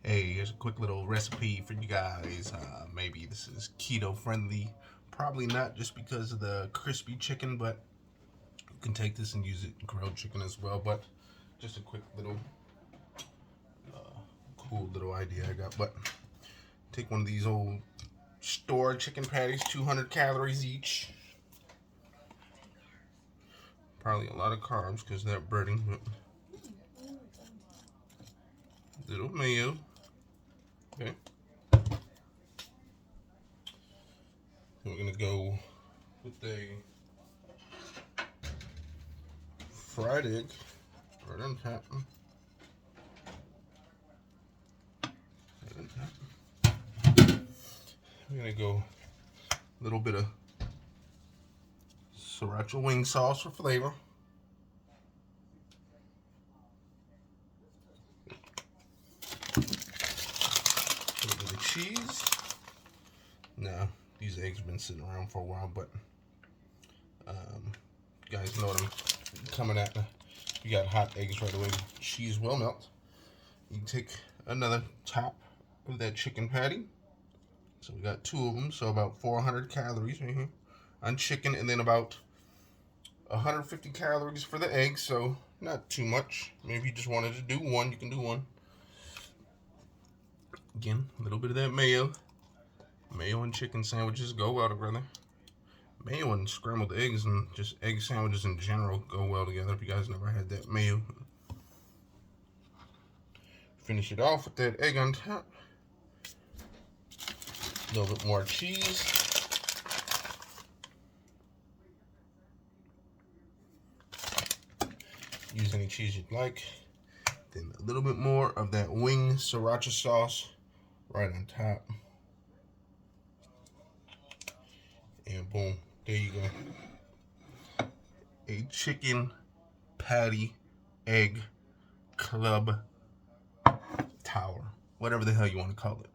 Hey, here's a quick little recipe for you guys. Maybe this is keto friendly. Probably not, just because of the crispy chicken, but you can take this and use it in grilled chicken as well. But just a quick little cool little idea I got. But take one of these old store chicken patties, 200 calories each. Probably a lot of carbs because they're burning. But little mayo. Okay. We're gonna go with a fried egg right on top. We're gonna go a little bit of sriracha wing sauce for flavor. A little bit of cheese. Now, these eggs have been sitting around for a while, but you guys know what I'm coming at. You got hot eggs right away. Cheese will melt. You can take another top of that chicken patty. So we got two of them, so about 400 calories right here on chicken, and then about 150 calories for the eggs, so not too much. Maybe if you just wanted to do one, you can do one. Again, a little bit of that mayo. Mayo and chicken sandwiches go well together. Mayo and scrambled eggs and just egg sandwiches in general go well together if you guys never had that mayo. Finish it off with that egg on top. A little bit more cheese. Use any cheese you'd like. Then a little bit more of that wing sriracha sauce right on top. And boom, there you go. A chicken patty egg club tower. Whatever the hell you want to call it.